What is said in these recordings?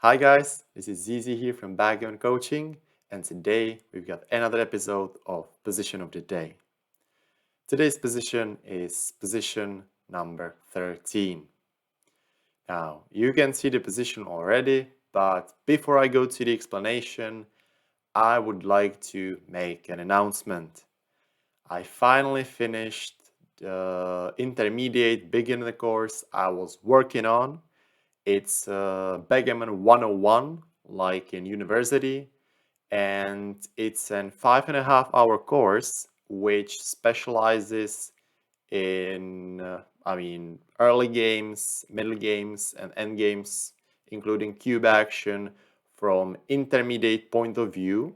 Hi guys, this is Zizi here from Backgammon Coaching, and today we've got another episode of Position of the Day. Today's position is position number 13. Now, you can see the position already, but before I go to the explanation, I would like to make an announcement. I finally finished the intermediate beginner course I was working on. It's Backgammon 101, like in university, and it's an 5.5 hour course which specializes in, early games, middle games, and end games, including cube action from intermediate point of view.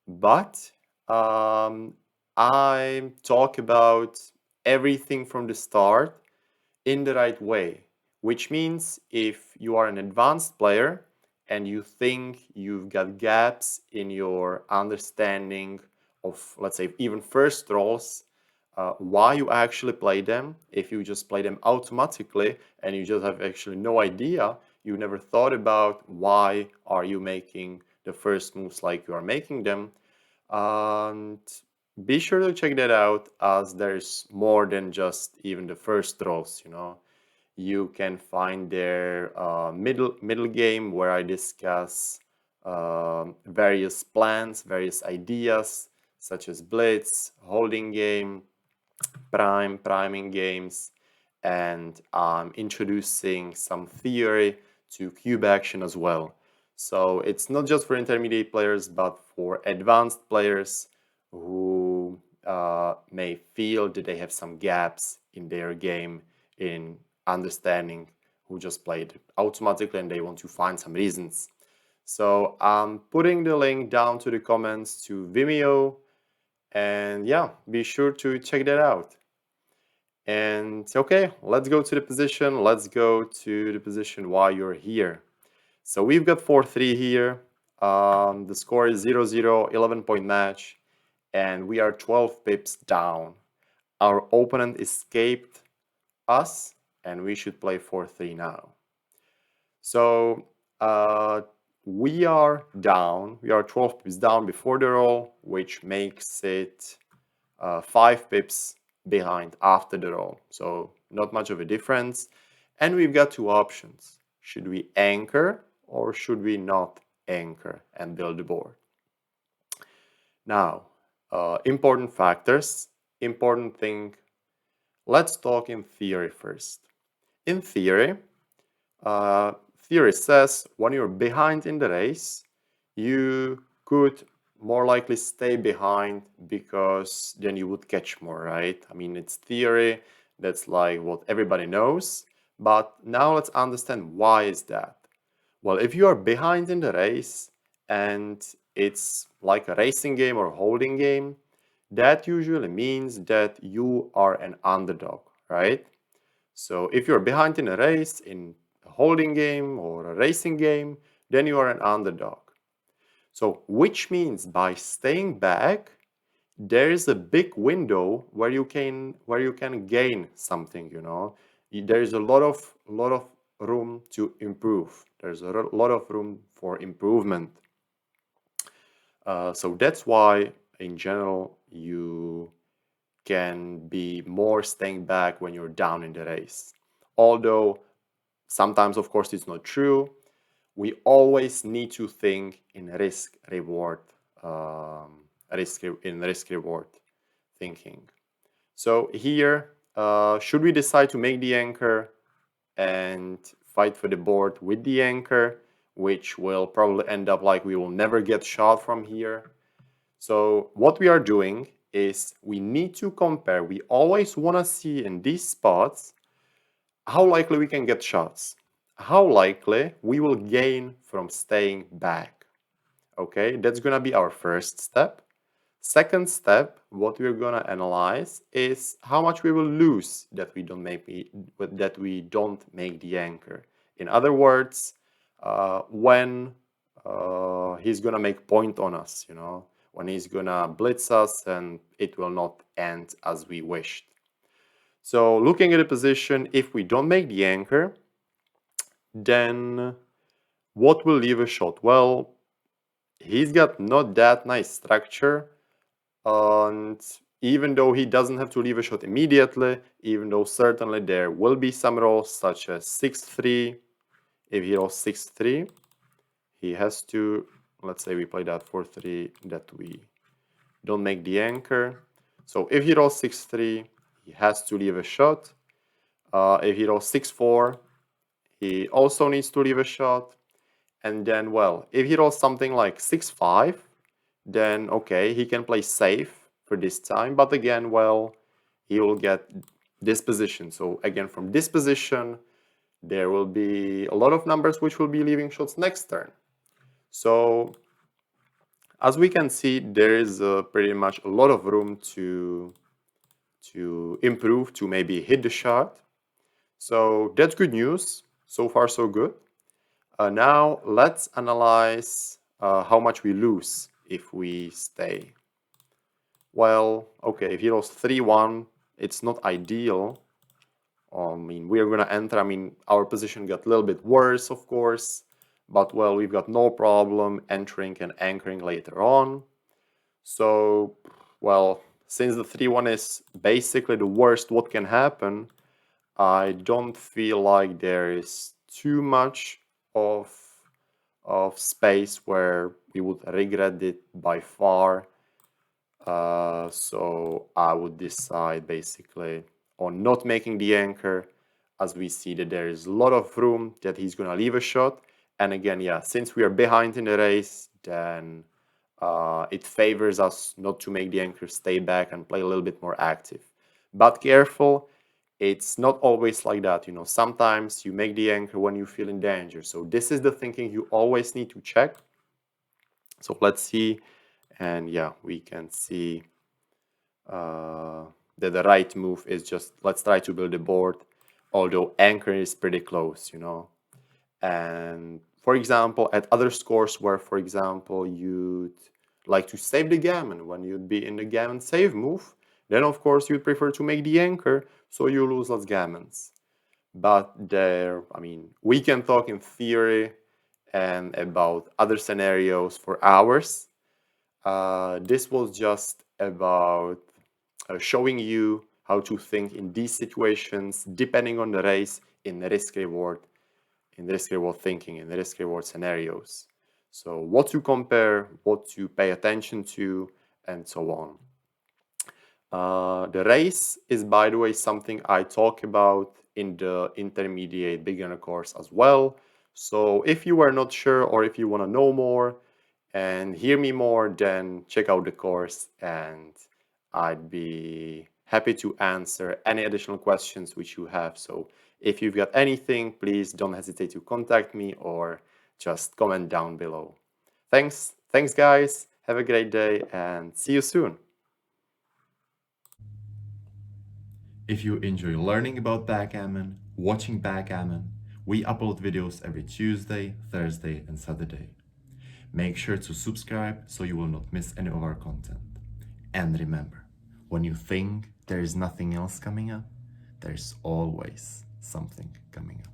But I talk about everything from the start in the right way, which means if you are an advanced player and you think you've got gaps in your understanding of, let's say, even first rolls, why you actually play them, if you just play them automatically and you just have actually no idea, you never thought about why are you making the first moves like you are making them, and be sure to check that out, as there's more than just even the first rolls. You can find their middle game where I discuss various plans, various ideas such as blitz, holding game, priming games, and I'm introducing some theory to cube action as well. So it's not just for intermediate players, but for advanced players who may feel that they have some gaps in their game in understanding, who just played automatically and they want to find some reasons. So I'm putting the link down to the comments to Vimeo, and yeah, be sure to check that out. And okay, let's go to the position. Let's go to the position while you're here. So we've got 4-3 here. The score is 0-0, 11-point match, and we are 12 pips down. Our opponent escaped us, and we should play 4-3 now. So we are down. We are 12 pips down before the roll, which makes it 5 pips behind after the roll. So not much of a difference. And we've got two options. Should we anchor or should we not anchor and build the board? Now, important factors, important thing. Let's talk in theory first. In theory, theory says when you're behind in the race, you could more likely stay behind because then you would catch more, right? I mean, it's theory. That's like what everybody knows. But now let's understand why is that. Well, if you are behind in the race and it's like a racing game or holding game, that usually means that you are an underdog, right? So if you're behind in a race, in a holding game or a racing game, then you are an underdog. So which means by staying back, there is a big window where you can gain something. There is a lot of room to improve. There's a lot of room for improvement. So that's why in general you can be more staying back when you're down in the race. Although sometimes, of course, it's not true. We always need to think in risk reward thinking. So here, should we decide to make the anchor and fight for the board with the anchor, which will probably end up like we will never get shot from here? So what we are doing is we need to compare. We always want to see in these spots how likely we can get shots, how likely we will gain from staying back. Okay, that's gonna be our first step. Second step, what we're gonna analyze is how much we will lose that we don't make the anchor. In other words, when he's gonna make point on us, when he's gonna blitz us and it will not end as we wished. So looking at the position, if we don't make the anchor, then What will leave a shot? Well, he's got not that nice structure, and even though he doesn't have to leave a shot immediately, even though certainly there will be some rolls such as 6-3. If he rolls 6-3, he has to, let's say we play that 4-3, that we don't make the anchor. So if he rolls 6-3, he has to leave a shot. If he rolls 6-4, he also needs to leave a shot. And then, well, if he rolls something like 6-5, then okay, he can play safe for this time. But again, well, he will get this position. So again, from this position, there will be a lot of numbers which will be leaving shots next turn. So as we can see, there is pretty much a lot of room to improve, to maybe hit the shot. So that's good news. So far, so good. Now let's analyze how much we lose if we stay. Well, okay, if he rolls 3-1, it's not ideal. I mean, we're gonna enter. I mean, our position got a little bit worse, of course, but well, we've got no problem entering and anchoring later on. So, well, since the 3-1 is basically the worst what can happen, I don't feel like there is too much of space where we would regret it by far. So I would decide basically on not making the anchor, as we see that there is a lot of room that he's gonna leave a shot. And again, yeah, since we are behind in the race, then it favors us not to make the anchor, stay back and play a little bit more active. But careful, it's not always like that. You know, sometimes you make the anchor when you feel in danger. So this is the thinking you always need to check. So let's see. And yeah, we can see that the right move is just, let's try to build a board, although anchor is pretty close, you know. And for example, at other scores where, for example, you'd like to save the gammon, when you'd be in the gammon save move, then of course you'd prefer to make the anchor, so you lose less gammons. But there, I mean, we can talk in theory and about other scenarios for hours. This was just about showing you how to think in these situations, depending on the race, in the risk-reward thinking, in the risk-reward scenarios. So what to compare, what to pay attention to, and so on. The race is, by the way, something I talk about in the intermediate beginner course as well. So if you are not sure or if you want to know more and hear me more, then check out the course and I'd be happy to answer any additional questions which you have. So if you've got anything, please don't hesitate to contact me or just comment down below. Thanks guys, have a great day and see you soon. If you enjoy learning about backgammon, watching backgammon, we upload videos every Tuesday, Thursday, and Saturday. Make sure to subscribe so you will not miss any of our content. And remember, when you think there is nothing else coming up, there's always something coming up.